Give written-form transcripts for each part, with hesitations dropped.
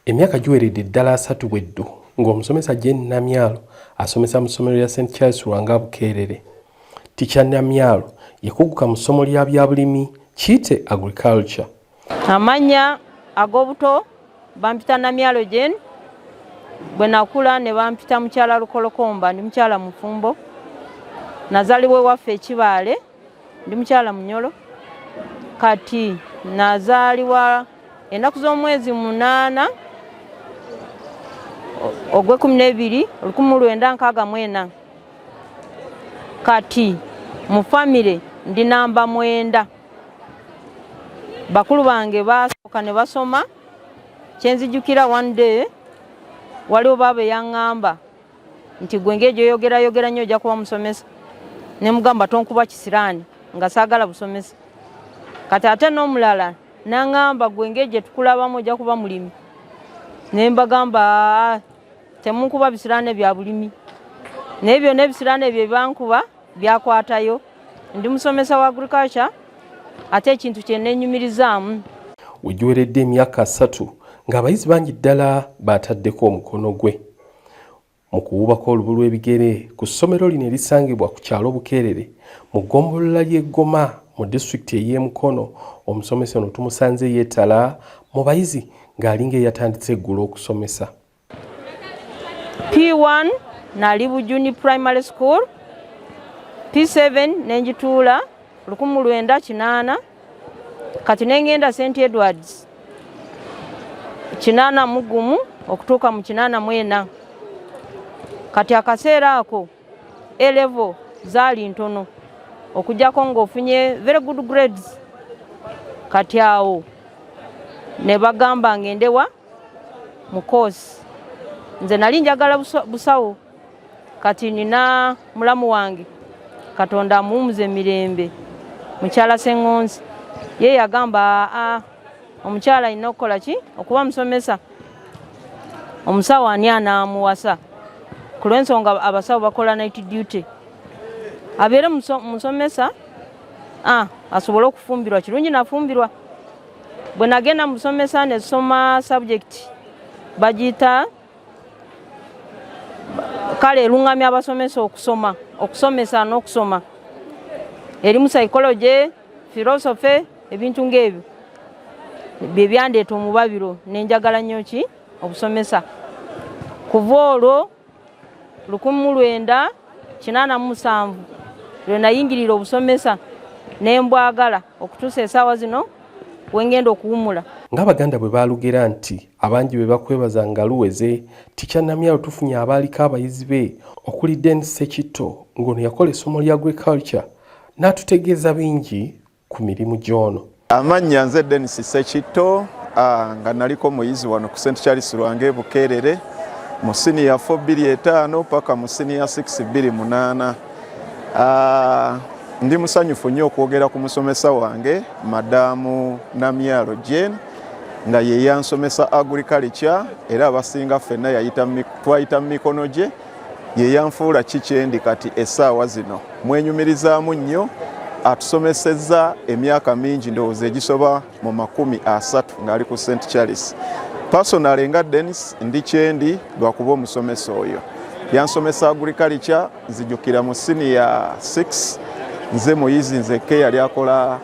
Emyaka giweredde ddala 3 bweddu ng'omusomesa Jane Namyalo asomesa mu ssomero lya St. Charles Lwanga Bukeerere. Ticha Namyalo yakuguka mu ssomo lya byabulimi kiyite agriculture. Amanya ag'obuto bampita Namyalo Jane, bwe nakula ne bampita mukyala Lukolokomba, ndi mukyala Mufumbo. Nazaalibwa waffe Ekibaale, ndi mukyala Munyolo. Kati nazaalibwa ennaku z'omwezi 8 ogw'Ekumi 1964. Kati mu famire ndi namba 9. Bakulu bange basooka ne basoma. Kyenzijjukira one day waliwo baba yaŋŋamba nti gwe ng'egyo yogera nnyo ojja kuba musomesa. Ne mugamba tonkuba kisiraani nga saagala busomesa. Kati ate n'omulala n'aŋŋamba gwe ng'egyo tukulabamu ojja kuba mulimi. Ne mbagamba temunkuba bisiraani bya bulimi. Naye byonna ebisiraani ebyo bankuba byakwatayo. Ndi musomesa wa agriculture ate ekintu kye neenyumirizaamu. Wegiweredde emyaka 3 ng'abayizi bangi ddala baataddeko omukono gwe mu kuwubako olubu lw'ebigere ku ssomero lino erisangibwa ku kyalo Bukeerere mu ggombolola ly'e Goma mu disitulikiti ey'e Mukono. Omusomesa ono tumusanze yeetala mu bayizi ng'alinga eyatandise eggulo okusomesa. P1 nali Bujuni Primary School, P7 nenjituula 1980, kati nengenda St. Edwards 81 okutuuka mu 84. Kati akaseera ako A-level zaali ntono okujjako ng'ofunye very good grades. Kati awo ne bagamba ngendewa mu course. Nze nali njagala busawo. Kati nina mulamu wange Katonda amuwumuze emirembe mukyala Sengonzi. Ye yagamba omukyala alina okukola ki okuba musomesa. Omusawo ani anaamuwasa ku lw'ensonga abasawo bakola night duty. Abeere musomesa asobole okufumbirwa. Kirungi nafumbirwa. Bwe nagenda musomesa ne soma subject bagiyita kale erungamya abasomesa okusomesa n'okusoma. Erimu psychology, philosophy, ebintu ng'ebyo bye byandeeta omubabiro nenjagala nnyo ki obusomesa. Kuva olwo 1987 lwe nayingirira obusomesa ne mbwagala okutuusa essaawa zino wengenda okuwumula. Ng'Abaganda bwe baalugera nti abangi bwe bakwebaza nga luweze, Ticha Namyalo tufunye abaaliko abayizi be okuli Dennis Sekitto ng'ono yakola essomo lya agriculture n'atutegeeza bingi ku mirimu gy'ono. Amannya nze Dennis Sekitto nga naliko muyizi wano ku St. Charles Lwanga Bukeerere mu senior 4-5 paka mu senior 6-8. Ndi musanyufu nnyo okwogera ku musomesa wange Madamu Namyalo Jane nga ye yansomesa agriculture era abasinga ffenna twayita mu mikono gye ye yanfuula kikyendi kati essaawa zino. Mwenyumirizaamu nnyo, atusomesezza emyaka mingi ndowooza egisoba mu 30 ng'ali ku St. Charles. Personally nga Dennis ndi kyendi lwakuba omusomesa oyo. Yansomesa agriculture nzijukira mu senior 6. Nze muyizi nzeke yali akola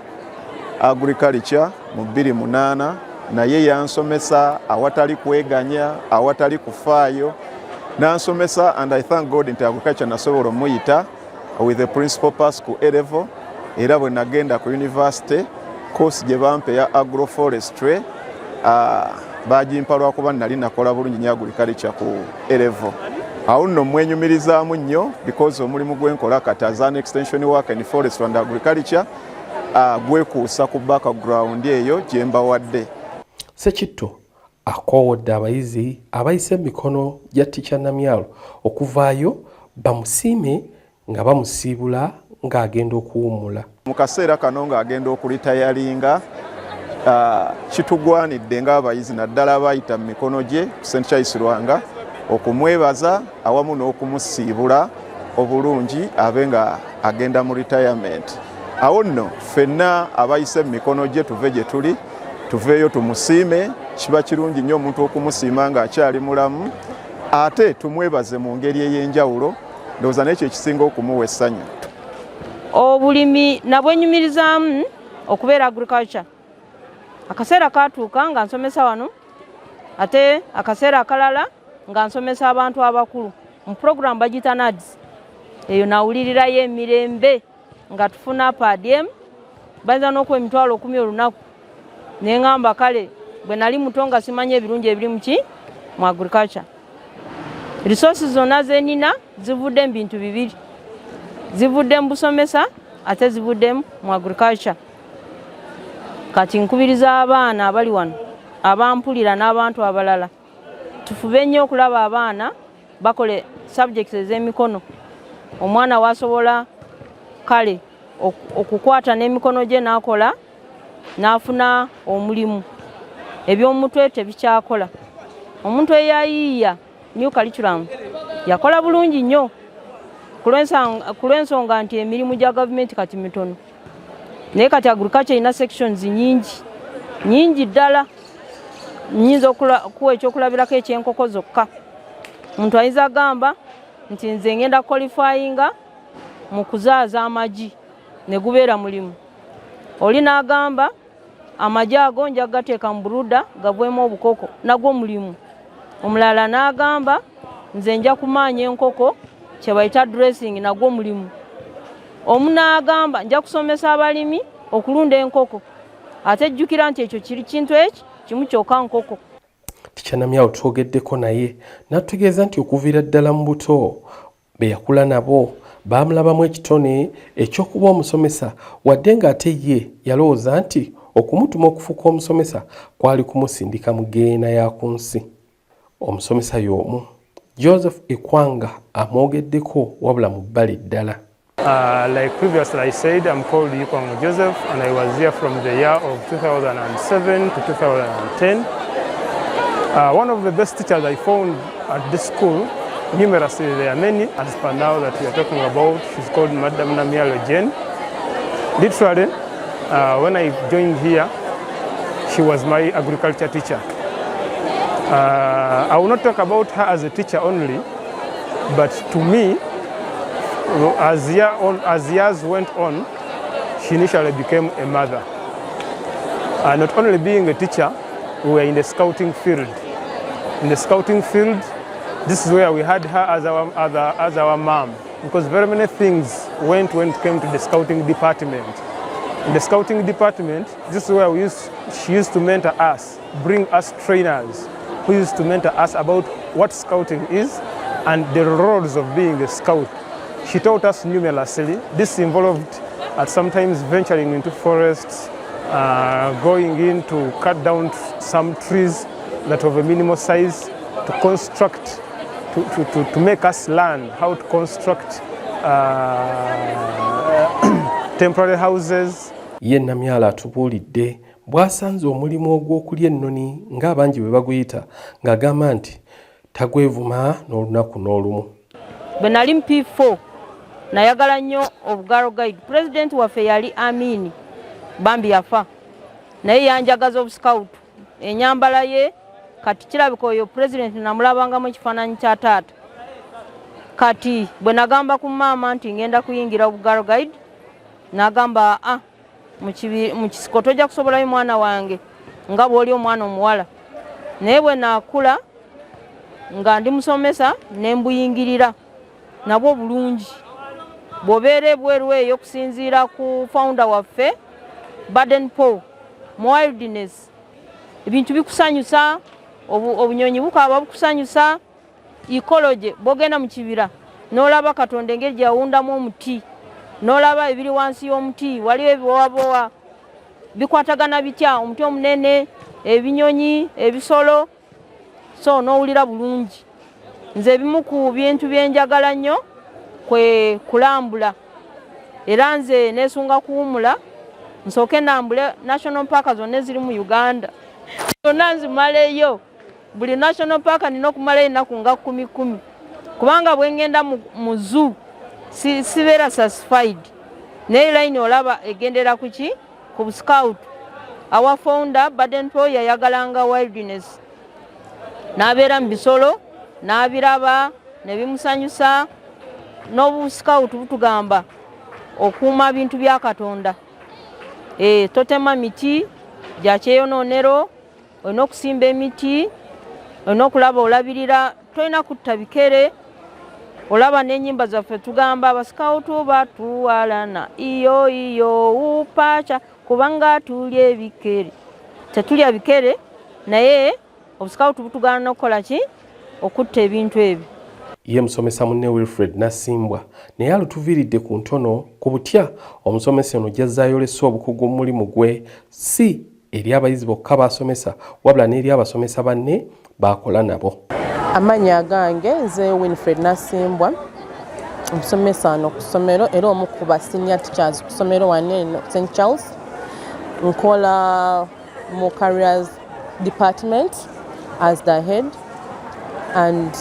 agriculture mu 2008, naye yansomesa awatali kweganya, awatali kufaayo. Nansomesa and I thank God nti agriculture nasobola omuyita with the principal pass ku A-level. Era bwe nagenda ku university course gye bampa ya agroforestry bagimpa lwakuba nali nakola bulungi nnyo agriculture ku A-level. Awo nno mwenyumirizaamu nnyo because omulimu gwenkola kati as an extension worker in forest and agriculture gwekuusa ku background eyo gye mbawadde. Sekitto akoowodde abayizi abayise emikono gya Ticha Namyalo okuvaayo bamusiime nga bamusiibula ng'agenda okuwummula. Mu kaseera kano ng'agenda okulitayalinga kitugwanidde ng'abayizi naddala abayita mu mikono gye ku St. Charles Lwanga okumwebaza awamu n'okumusiibula obulungi abe nga agenda mu retirement. Awo nno ffenna abayise mu mikono gye tuve gye tuli, tuveeyo tumusiime kiba kirungi nnyo omuntu okumusiima ng'akyali mulamu, ate tumwebaze mu ngeri ey'enjawulo. Ndowooza n'ekyo ekisinga okumuwa essanyu. Obulimi nabwe nyumirizaamu okubeera agriculture. Akaseera katuuka nga nsomesa wano, ate akaseera akalala nga nsomesa abantu abakulu mu program bagita NADS. Eyo nawulirirayo emirembe nga tufuna PADM bayinza n'okuwa emitwalo 10 olunaku. Ne ngamba kale bwe nali muto nga simanye ebirungi ebiri mu agriculture. Resources zonna zenina zivudde mu bintu bibiri. Zivudde mu busomesa ate zivudde mu agriculture. Kati nkubiriza abaana abali wano abampulira n'abantu abalala tufube nnyo okulaba abaana bakole subjects ez'emikono. Omwana wasobola kale okukwata n'emikono gye n'akola n'afuna omulimu. Eby'omutwe tebikyakola. Omuntu eyayiiya new curriculum yakola bulungi nnyo ku lw'ensonga nti emirimu gya gavumenti kati mitono. Naye kati agriculture ina sections nyingi ddala. Nyinza kuwa ekyokulabirako eky'enkoko zokka. Omuntu ayinza agamba nti nze ngenda qualifyinga mu kuzaaza amagi ne gubeera mulimu. Oli n'agamba amagi ago nja gateeka mu buruda gavwemu obukoko nagwo mulimu. Omulala n'agamba nze nja kumaanya enkoko kye bayita dressing nagwo mulimu. Omu n'agamba nja kusomesa abalimi okulunda enkoko. Ate jjukira nti ekyo kiri kintu kimu kyokka nkoko. Tikyanamyawo twogeddeko naye n'atutegeeza nti okuviira ddala mu buto be yakula nabo baamulabamu ekitone eky'okuba omusomesa wadde ng'ate ye yalowooza nti okumutuma okufuuka omusomesa kwali kumusindika mu geena ya ku nsi. Omusomesa y'omu Joseph Ekwanga amwogeddeko wabula mu bbali ddala. Like previously I said, I'm called Ekwanga Joseph and I was here from the year of 2007 to 2010. One of the best teachers I found at this school, numerous, there are many, as per now that we are talking about, she's called Madam Namialo Jane. Literally, when I joined here, she was my agriculture teacher. I will not talk about her as a teacher only, but to me, as years went on, she initially became a mother. Not only being a teacher, we were in the scouting field. In the scouting field, this is where we had her as our mom, because very many things went when it came to the scouting department. In the scouting department, this is where she used to mentor us, bring us trainers who used to mentor us about what scouting is and the roles of being a scout. She taught us numerously. This involved at sometimes venturing into forests, going in to cut down some trees that of a minimal size, to construct, to make us learn how to construct temporary houses. Ye Namyala atubuulidde bw'asanze omulimu ogw'okulya ennoni ng'abangi bwe baguyita ng'agamba nti tagwevuma n'olunaku n'olumu. Bwe nali mu P4 nayagala nnyo obugalo guide. Pulezidenti waffe yali Amin Bambi yafa, naye yanjagaza obusikawutu. Ennyambala ye kati kirabika oyo pulezidenti namulabangamu ekifaananyi kya taata. Kati bwe nagamba ku maama nti ngenda kuyingira obugalo guide, n'agamba mu kisiko tojja kusobolayo mwana wange nga bw'oli omwana omuwala. Naye bwe naakula nga ndi musomesa ne mbuyingirira nabwo bulungi. Bw'obeera ebweru eyo okusinziira ku founder waffe Baden Paul, mu wilderness ebintu bikusanyusa, obunyonyi bukaaba bukusanyusa, ecology bw'ogenda mu kibira n'olaba Katonda engeri gy'awundamu omuti, n'olaba ebiri wansi y'omuti, waliwo ebiwawabowa bikwatagana bitya, omuti omunene, ebinyonyi, ebisolo, so n'owulira bulungi. Nze ebimu ku bintu byenjagala nnyo kwe kulambula, era nze neesunga kuwumula nsooke nambule national park zonna eziri mu Uganda. Zonna nzimaleyo, buli national park nina okumalayo ennaku nga 10 kubanga bwe ngenda mu zoo sibeera satisfied. Naye line olaba egendera ku ki? Ku scout. our founder Baden Paul yayagalanga wilderness n'abeera mu bisolo n'abiraba ne bimusanyusa n'obuscout butugamba okuuma bintu bya Katonda totema miti gya kyeyonoonero olina okusimba emiti olina okulaba olabirira tolina kutta bikere olaba n'ennyimba zaffe tugamba abasikawutu batuwalana iyo iyo upaca kubanga tulya ebikere tetulya bikere naye obusikawutu butugana n'okukola ki okutta ebintu ebyo. Ye musomesa munne Wilfred Nasimbwa naye alutuviiridde ku ntono ku butya omusomesa ono gy'azzaayo olesa obukugu mu mulimu gwe si eri abayizi bokka basomesa wabula n'eri abasomesa banne bakola nabo. Amanya gange nze Wilfred Nasimbwa omusomesa wano ku ssomero era omu ku ba senior teachers ku ssomero wano St. Charles. Nkola mu careers department as the head and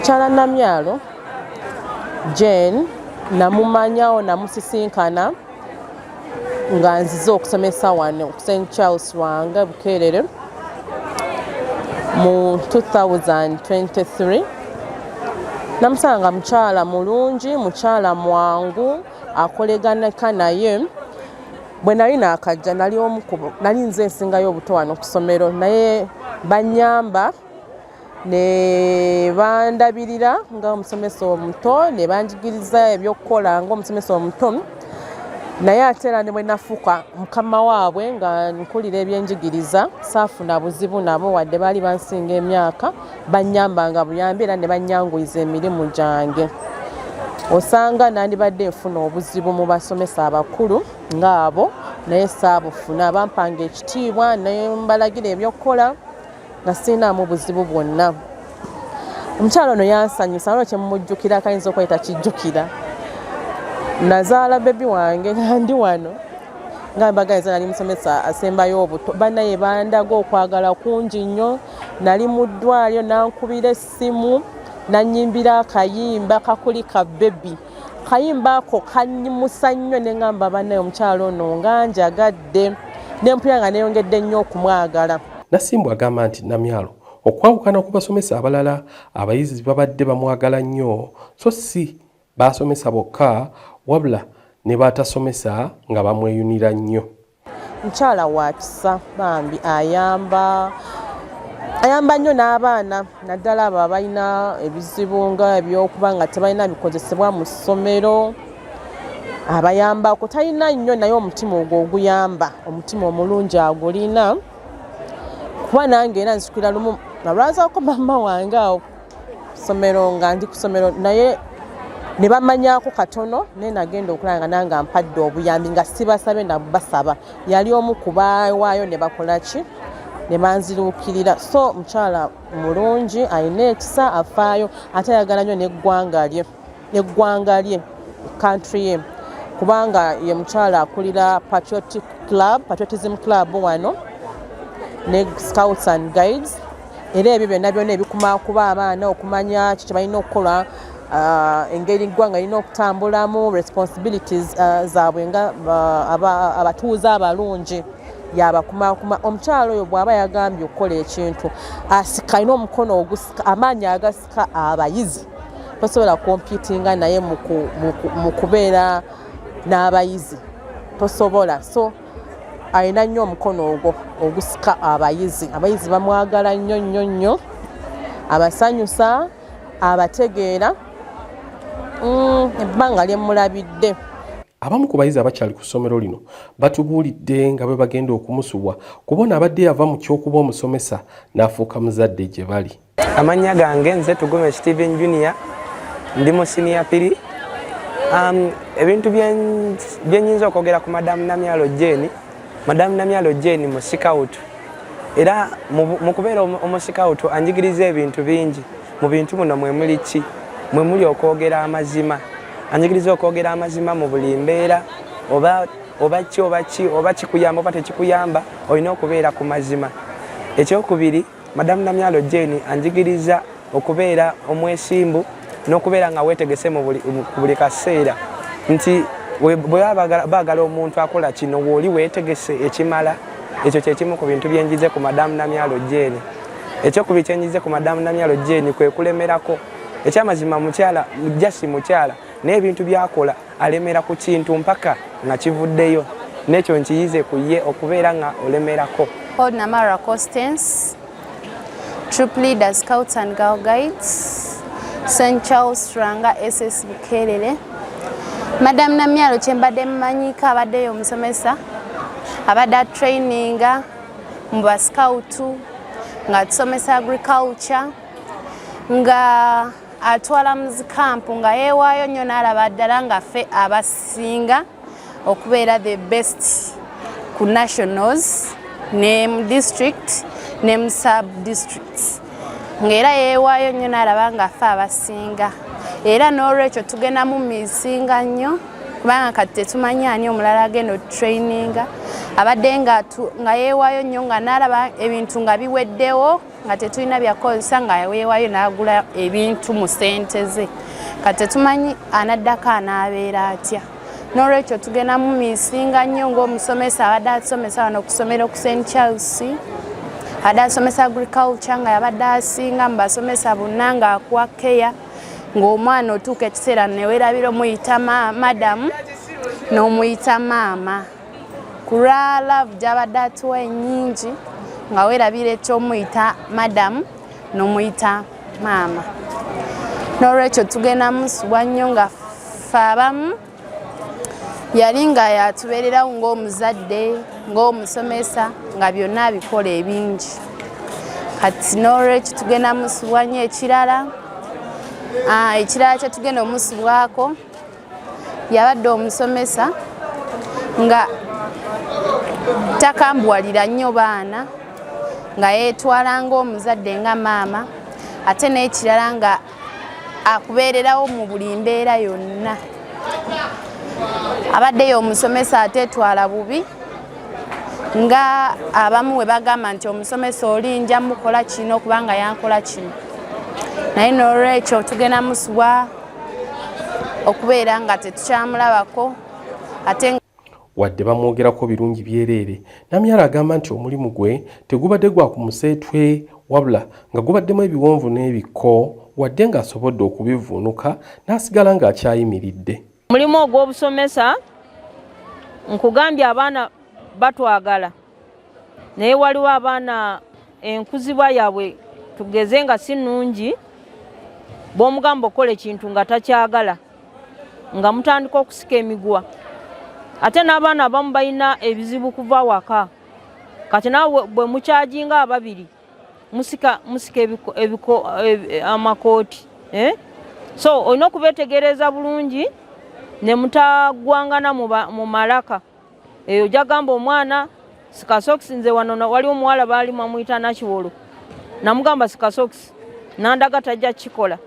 Chala Namyalo Jane namumanyawo namusisinkana nga nzize okusomesa wano ku St. Charles wange Bukerere mu 2023. Namusanga mukyala mulungi, mukyala mwangu, akoleganeka naye. Bwe nali nakajja nali omukubo nali nze nsingayo obuto wano ku ssomero naye banyamba ne bandabirira nga omusomesa omuto ne banjigiriza ebyokukola nga omusomesa omuto naye ate era ne bwe nafuuka mukama waabwe nga nkulira ebyenjigiriza saafuna buzibu nabo wadde baali bansinga emyaka banyambanga buyambi era ne bannyanguyiza emirimu gyange. Osanga nandibadde nfuna obuzibu mu basomesa abakulu ng'abo naye saabufuna bampanga ekitiibwa ne mbalagira ebyokukola nga sirinaamu buzibu bwonna. Omukyalo ono yansanyusa nolwo kyemumujjukira kayinza okweta kijjukira. Nazaala bebi wange nga ndi wano nga mbagaliza nali musomesa asembayo obuto bannaye bandaga okwagala kungi nnyo. Nali mu ddwaliro nankubira essimu nanyimbira akayimba kakuli ka bebi. Kayimba ako kanyimusa nnyo ne ngamba bannaye omukyalo ono nga njagadde n'empulira nga neeyongedde nnyo okumwagala. Nasimbwa agamba nti Namyalo okwawukana ku basomesa abalala abayizi babadde bamwagala nnyo so si basomesa bokka wabula ne batasomesa nga bamweyunira nnyo. Mukyala wa kisa bambi ayamba nnyo n'abaana naddala abo abalina ebizibu nga ebyokuba nga tebalina bikozesebwa mu ssomero abayambako. Talina nnyo naye omutima ogwo oguyamba omutima omulungi agulina kuba nange era nzikira lumu nalwazaako mama wange awo ssomero nga ndi ku ssomero naye ne bamanyako katono naye nagenda okulaba nga nange ampadde obuyambi nga sibasabe nabasaba. Yali omu kubawaayo ne bakola ki ne banziruukirira. So mukyala mulungi alina ekisa afaayo ate ayagala nnyo n'eggwanga lye country ye kubanga ye mukyala akulira patriotism club wano ne Scouts and Guides era ebyo byonna byonna ebikumakuba abaana okumanya kiki balina okukola engeri eggwanga lirina okutambulamu responsibilities zaabwe nga abatuuze abalungi yabakumakuma. Omukyalo oyo bw'aba yagambye okukola ekintu asika alina omukono ogusika amaanyi agasika abayizi tosobola kompitinga naye mu kubeera n'abayizi tosobola. So alina nnyo omukono ogwo ogusika abayizi bamwagala nnyo abasanyusa abategeera ebbanga lyemulabidde. Abamu ku bayizi abakyali ku ssomero lino batubuulidde nga bwe bagenda okumusubwa kubona abadde yava mu ky'okuba omusomesa n'afuuka muzadde gye bali. Amannya gange nze Tugome Steven Junior ndi mu senior 3. Ebintu byenyinza okwogera ku Madamu Namyalo Jane. Madamu Namyalo Jane mu scout era mu kubeera omuscout anjigiriza ebintu bingi. Mu bintu muno mwe muli ki? Mwe muli okwogera amazima. Anjigiriza okwogera amazima mu buli mbeera oba kikuyamba oba tekikuyamba olina okubeera ku mazima. Ekyokubiri Madamu Namyalo Jane anjigiriza okubeera omwesimbu n'okubeera nga weetegese mu buli kaseera nti bwe baagala omuntu akola kino woli weetegese ekimala. Ekyo kyekimu ku bintu byenjize ku Madamu Namyalo Jane. Ekyokubi kyenjize ku Madamu Namyalo Jane kwe kulemerako. Ekyamazima mukyala jasi mukyala n'ebintu byakola alemera ku kintu mpaka nga kivuddeyo. N'ekyo nkiyize ku ye okubeera nga olemerako. Called Namara Constance, Troop Leader Scouts and Girl Guides, St. Charles Ranga SS Bukelele. Madamu Namyalo kyembadde mmanyika abaddeyo omusomesa abadde traininga mu ba scout nga tusomesa agriculture nga atwala mu camp nga yeewaayo nnyo n'alaba ddala nga ffe abasinga okubeera the best ku nationals ne mu district ne mu sub districts ng'era yeewaayo nnyo n'alaba nga ffe abasinga era n'olwekyo tugenda mu misinga nnyo kubanga kati tetumanyi ani omulala agenda traininga abadde nga yeewaayo nnyo nga n'alaba ebintu nga biweddewo nga tetulina byakozesa nga yeewaayo n'agula ebintu mu ssente ze kati tetumanyi anaddako anaabeera atya n'olwekyo tugenda mu misinga nnyo ng'omusomesa abadde asomesa wano ku ssomero ku St. Charles abadde asomesa agriculture nga yabadde asinga mu basomesa bonna ng'akuwa keya ng'omwana otuuka ekiseera ne weerabira omuyita madamu n'omuyita maama ku lwa love gy'abadde atuwa ennyingi nga weerabira eky'omuyita madamu n'omuyita maama n'olwekyo tugenda musubwa nnyo nga ffe abamu yali nga yatubeererawo ng'omuzadde ng'omusomesa nga byonna abikola ebingi kati n'olwekyo tugenda musubwa nnyo ekirala kye tugenda omusubwako yabadde omusomesa nga takambuwalira nnyo baana nga yeetwala ng'omuzadde nga maama ate n'ekirala nga akubeererawo mu buli mbeera yonna abaddeyo omusomesa ateetwala bubi nga abamu we bagamba nti omusomesa oli nja mukola kino kubanga yankola kino naye n'olwekyo tugenda musubwa okubeera nga tetukyamulabako ate wadde bamwogerako birungi byereere Namyalo agamba nti omulimu gwe tegubadde gwa ku museetwe wabula nga gubaddemu ebiwonvu n'ebiko wadde ng'asobodde okubivuunuka n'asigala ng'akyayimiridde. Omulimu ogw'obusomesa nkugambye abaana batwagala naye waliwo abaana enkuzibwa yaabwe tugeze nga si nnungi bw'omugamba okola ekintu nga takyagala nga mutandika okusika emigwa ate n'abaana abamu balina ebizibu kuva waka kati naawe bwe mukyajinga ababiri musika amakooti so olina okubeetegereza bulungi ne mutagwangana mu malaka eyo jagamba omwana sikasokisi nze wano waliwo omuwala baali mwamuyita Nakiwolo namugamba sikasokisi nandaga tajja kikola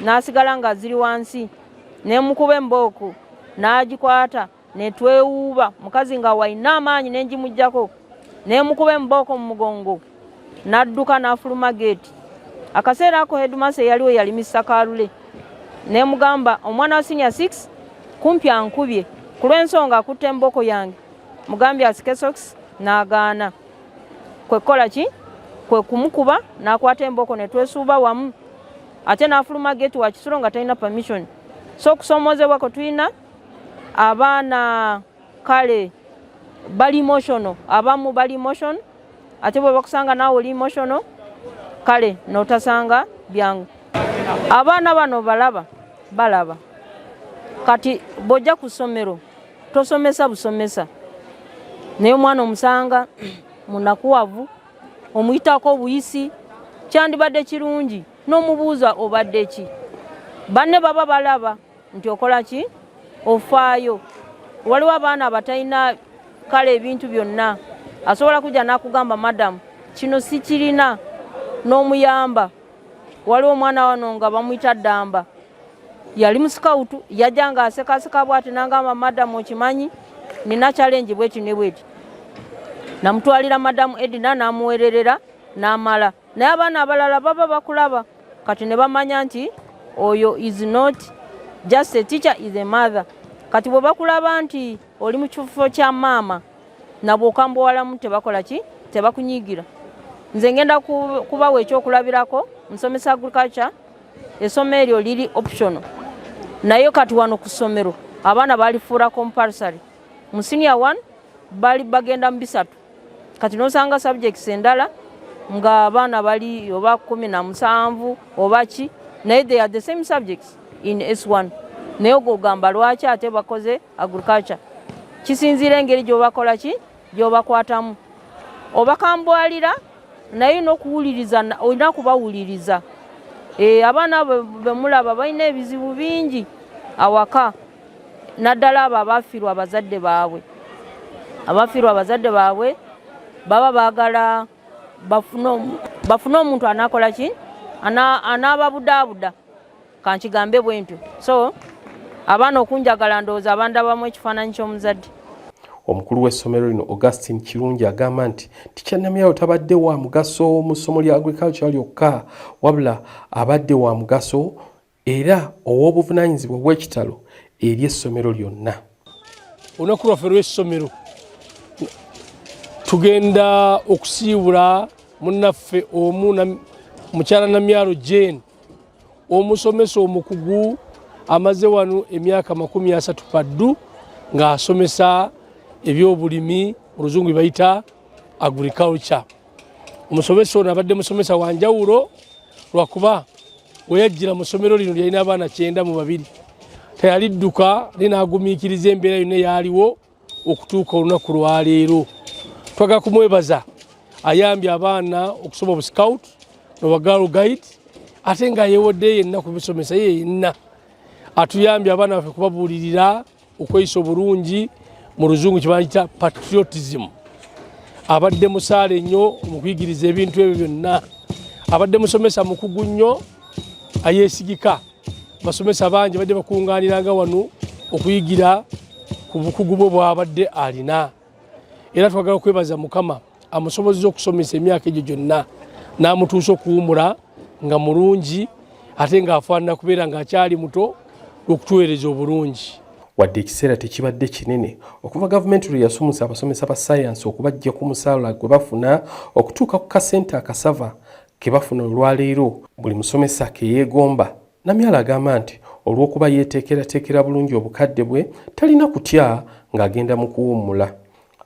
n'asigala nga ziri wansi nemukuba embooku n'agikwata netwewuuba mukazi nga walina amaanyi nenjimujjako nemukuba embooku mu mugongo n'adduka n'afuluma geeti akaseera ako headmaster yaliwo yali Mr. Kalule nemugamba omwana wa senior 6 kumpi ankubye ku lw'ensonga akutte emboko yange mugambye asike socks n'agaana kwe kola ki kwe kumukuba n'akwata emboko ne twesuuba wamu ate n'afuluma geeti wa Kisoro nga talina permission so okusomoozebwa ko tulina abaana kale bali emotional abamu bali emotion ate bwe bakusanga naawe oli emotional kale n'otasanga byangu abaana bano balaba kati bojja ku ssomero tosomesa busomesa naye omwana omusanga munakuwavu omuyitako obuyisi kyandibadde kirungi n'omubuuza obadde ki banne baba balaba nti okola ki ofaayo waliwo abaana abatalina kale ebintu byonna asobola kujja n'akugamba madamu kino si kirina n'omuyamba waliwo omwana wano nga bamuyita Ddamba yali mu scout yajja nga asekaseka bw'ati n'agamba madamu okimanyi nina challenge bweti ne bweti namutwalira madamu Edina n'amuwererera n'amala naye abaana abalala baba bakulaba kati ne bamanya nti oyo is not just a teacher, is a mother kati bwe bakulaba nti oli mu kifo kya maama nabwe okambowalamu tebakola ki tebakunyigira. Nze ngenda kubawa ekyokulabirako musomesa agriculture essomo eryo liri optional naye kati wano ku ssomero abaana balifuula compulsory mu senior 1 bali bagenda mu bisatu kati nosanga subjects endala nga abaana bali oba 17 oba ki naye they are the same subjects in S1 naye ogamba lwaki ate bakoze agriculture kisinzira engeri gyobakola ki gyobakwatamu obakambwalira naye n'okuwuliriza olina kubawuliriza. Abaana bemulaba balina ebizibu bingi awaka naddala abo abafiirwa abazadde baabwe. Abafiirwa abazadde baabwe baba baagala bafune omuntu anakola ki anaababudaabuda kankigambe bwe ntyo. So abaana okunjagala ndowooza abandabamu ekifaananyi ky'omuzadde. Omukulu w'essomero lino Augustine Kirungi agamba nti Teacher Namyalo tabadde wa mugaso mu ssomo lya agriculture lyokka wabula abadde wa mugaso era ow'obuvunaanyizibwa bw'ekitalo eri essomero lyonna. Olunaku lwaffe lw'essomero tugenda okusiibula munnaffe omu mukyala Namyalo Jane omusomesa omukugu amaze wano emyaka 30 paddu ng'asomesa ebyobulimi mu Luzungu bayita agriculture. Omusomesa ono abadde musomesa wa njawulo lwakuba we yajjira mu ssomero lino lyalina abaana 92 teyalidduka linaagumiikiriza embeera yonna yaaliwo okutuuka olunaku lwaleero. Twagala kumwebaza ayambye abaana okusoma obu scout n'obwa girl guide ate nga yeewodde yenna ku bisomesa ye yenna atuyambye abaana baffe kubabuulirira okweyisa obulungi mu Luzungu kibayita patriotism. Abadde musaale nnyo mu kuyigiriza ebintu ebyo byonna. Abadde musomesa mukugu nnyo ayeesigika. Basomesa bangi badde bakungaaniranga wano okuyigira ku bukugu bwe bw'abadde alina. Era twagala okwebaza Mukama amusobozza okusomesa emyaka egyo gyonna n'amutuusa okuwumula nga mulungi ate ng'afaanana kubeera ng'akyali muto okutuweereza obulungi. Wadde ekiseera tekibadde kinene okuva gavumenti lwe yasomesa abasomesa ba science okubajja ku musaala gwe bafuna okutuuka ku kasente akasava ke bafuna olwaleero buli musomesa ke yeegomba. Namyalo agamba nti olw'okuba yeeteekerateekera bulungi obukadde bwe talina kutya ng'agenda mu kuwummula.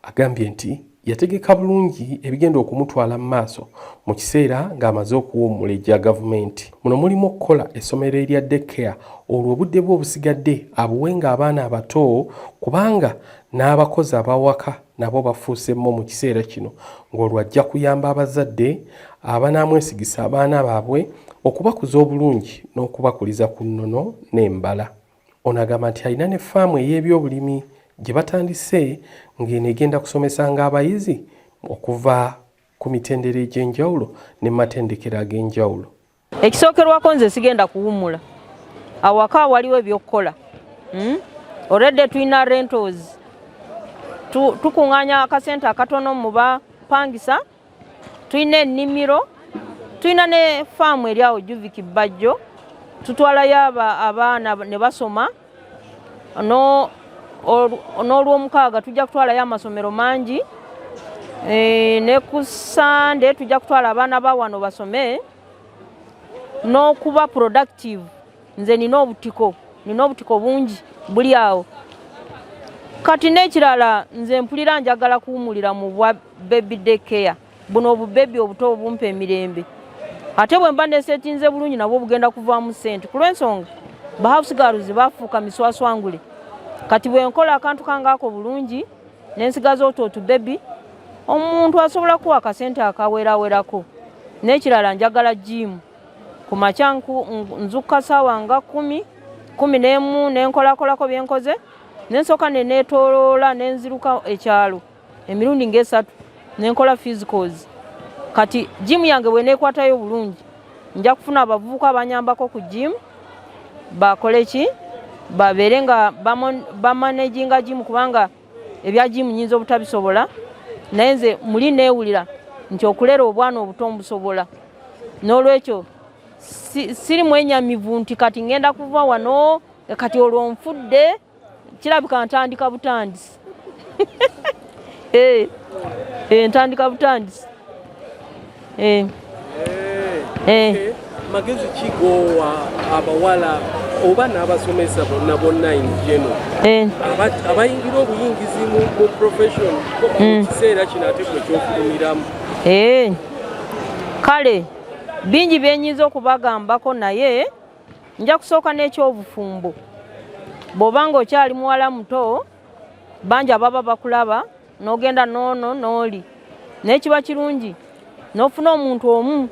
Agambye nti yategeka bulungi ebigenda okumutwala mu maaso mu kiseera ng'amaze okuwummula egya gavumenti. Muno mulimu okukola essomero erya daycare olwo obudde bwe obusigadde abuwenga abaana abato kubanga n'abakozi abawaka nabo bafuusemu mu kiseera kino ng'olwo ajja kuyamba abazadde abanaamwesigisa abaana baabwe okubakuza obulungi n'okubakuliza ku nnono n'embala. Ono agamba nti alina ne faamu ey'ebyobulimi gye batandise ng'eno egenda kusomesanga abayizi okuva ku mitendera egy'enjawulo ne matendekero ag'enjawulo. Ekisookerwako nze sigenda kuwummula. Awaka waliwo ebyokukola. Already tulina rentals. Tukuŋŋaanya akasente akatono mu bapangisa. Tulina ennimiro. Tulina ne faamu eri awo Juviki Bajjo. Tutwalayo abaana ne basoma. N'olwomukaaga tujja kutwalayo amasomero mangi. Ne ku Sande tujja kutwala abaana ba wano basome. N'okuba productive. Nze nina obutiko bungi buli awo. Kati n'ekirala nze mpulira njagala kuwummulira mu bwa baby daycare. Buno obubebi obuto obumpa emirembe. Ate bwe mba nesetinze bulungi nabwo bugenda kuvaamu ssente. Ku lw'ensonga ba house girls bafuuka miswaswangule. Kati bwe nkola akantu kangaako bulungi n'ensigaza otu baby omuntu asobola kuwa akasente akaweerawerako. N'ekirala njagala gym. Ku makya nzukka ssaawa nga 10 n'enkolakolako bye nkoze n'ensooka ne neetooloola n'enziruka ekyalo emirundi ng'esatu n'enkola physicals. Kati gym yange bwe neekwatayo bulungi nja kufuna abavubuka abanyambako ku gym bakole ki babeere nga bamanaginga gym kubanga ebya gym nyinza obutabisobola naye nze muli neewulira nti okulera obwana obuto mbusobola. N'olwekyo siri mwenyamivu nti kati ngenda kuva wano kati olwo nfudde kirabika ntandika butandisi. Ntandika butandisi. Magezi kigowa abawala oba n'abasomesa bonna in general abayingira obuyingizi mu profession mu kiseera kino ate kwe kyofulumiramu. Kale bingi byenyinza okubagambako, naye nja kusooka n'ekyobufumbo. Bw'obanga okyali muwala muto bangi ababa bakulaba n'ogenda noono n'oli naye kiba kirungi n'ofuna omuntu omu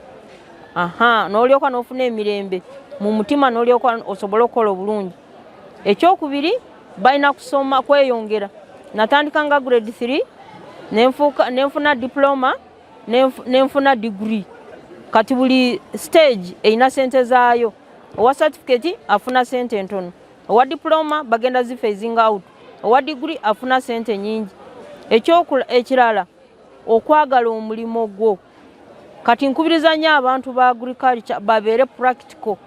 n'olyoka n'ofuna emirembe mu mutima n'olyoka osobola okukola obulungi. Ekyokubiri balina kusoma kweyongera. Natandika nga grade 3 nenfuna diploma nenfuna degree. Kati buli stage erina sente zaayo. Owa certificate afuna sente ntono, owa diploma bagenda zifacing out, owa degree afuna sente nyingi. Ekirala okwagala omulimo gwo. Kati nkubiriza nnyo abantu ba agriculture babeere practical.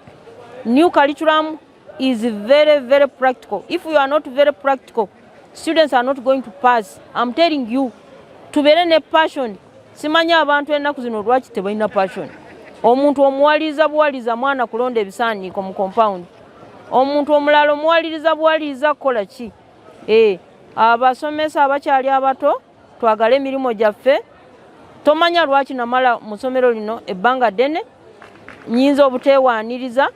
New curriculum is very, very practical. If you are not very practical, students are not going to pass. I'm telling you, tubeere ne passion. Simanya abantu ennaku zino lwaki tebalina passion. Omuntu omuwaliriza buwaliriza mwana kulonda ebisaaniiko mu compound. Omuntu omulala omuwaliriza buwaliriza kukola ki? Abasomesa abakyali abato twagale emirimu gyaffe. Tomanya lwaki namala mu ssomero lino ebbanga ddene nyinza obuteewaaniriza,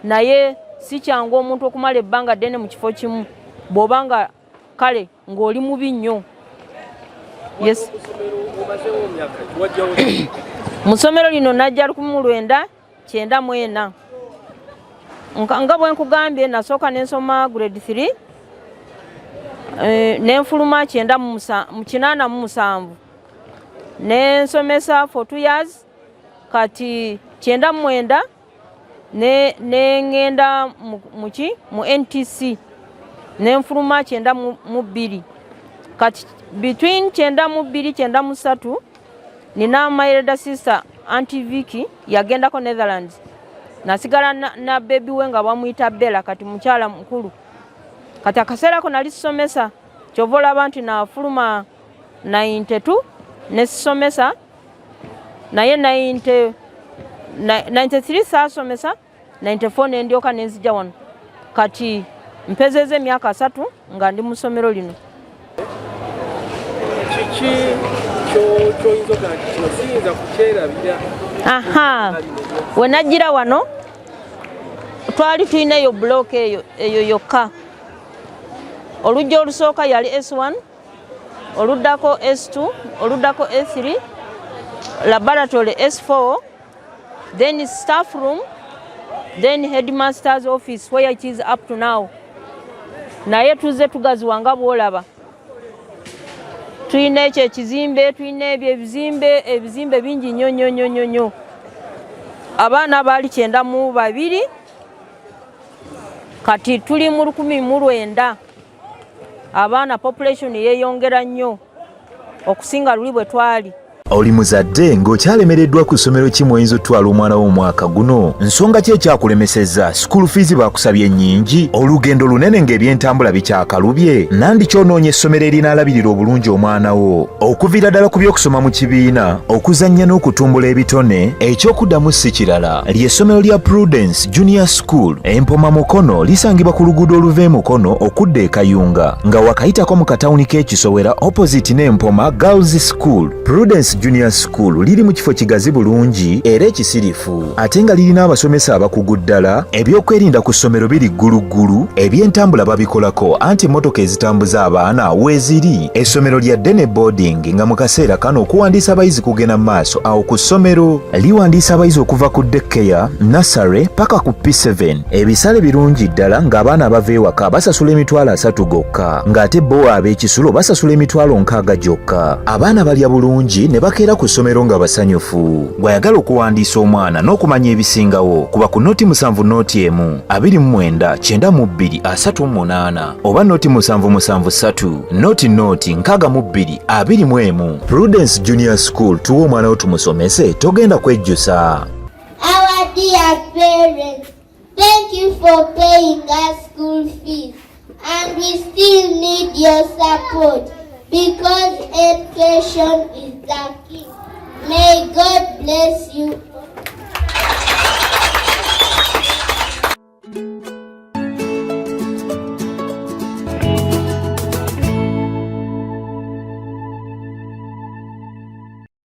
naye si kyangu omuntu okumala ebbanga ddene mu kifo kimu bw'obanga kale ng'oli mubi nnyo. Yes. Mu ssomero lino najja 1994. Nga bwe nkugambye nasooka n'ensoma grade 3 n'enfuluma 87 n'ensomesa for 2 years. Kati 99 n'engenda mu NTC n'enfuluma 92. Kati between 92 93 nina my elder sister Auntie Vicky yagendako Netherlands. Nasigala na baby we nga bamuyita Bella, kati mukyala mukulu. Kati akaseera ko nali somesa kyovola abantu na fuluma 92 nesomesa naye 93 saasomesa 94 nendyoka nenzija wano. Kati mpezeze emyaka 3 nga ndi mu ssomero lino. Kiki ky'oyinza okugamba nti kino siyinza kukyerabira? We najjira wano twali tulina eyo bulooka eyo yokka. Olujja olusooka yali S1, oluddako S2, oluddako S3, laboratory S4, then staff room, then headmaster's office where it is up to now. Naye tuzze tugaziwa nga bw'olaba. Tulina ekyo ekizimbe, tulina ebyo ebizimbe bingi nnyo. Abaana baali 92, kati tuli mu 1900. Abaana population yeeyongera nnyo okusinga luli bwe twali. Oli muzadde ng'okyalemereddwa ku ssomero ki mw'oyinza otwala omwana wo omwaka guno? Nsonga ki ekyakulemesezza? School fees bakusabye nnyingi? Olugendo lunene ng'ebyentambula bikyakalubye? Nandi ky'onoonya essomero erinaalabirira obulungi omwana wo? Okuviira ddala ku by'okusoma mu kibiina, okuzannya n'okutumbula ebitone, ekyokuddamu si kirala. Ly'essomero lya Prudence Junior School Empoma Mukono lisangibwa ku luguudo oluva e Mukono okudda e Kayunga, nga wakayitako mu katawuni k'Ekisowera opposite n'Empoma Girls School. Prudence Junior School liri mu kifo kigazi bulungi era ekisirifu, ate nga lirina abasomesa abakugu ddala. Ebyokwerinda ku ssomero biri gguluggulu, ebyentambula babikolako anti emmotoka ezitambuza abaana weeziri. Essomero lya Dene Boarding nga mu kaseera kano okuwandiisa abayizi kugenda mu maaso awo ku ssomero. Liwandiisa abayizi okuva ku daycare, nursery paka ku P7. Ebisale birungi ddala ng'abaana abava ewaka basasula emitwalo 3 gokka, ng'ate bo ab'ekisulo basasula emitwalo 6 gyokka. Abaana balya bulungi ne bakeera ku ssomero nga basanyufu. Bw'ayagala okuwandiisa omwana n'okumanya ebisingawo, kuba ku noti 7 noti 1 29 92 38 oba noti 773 noti 62 21. Prudence Junior School, tuwa omwana wo tumusomese, togenda kwejjusa. Our dear parents, thank you for paying our school fees. and we still need your support because education is the key. May God bless you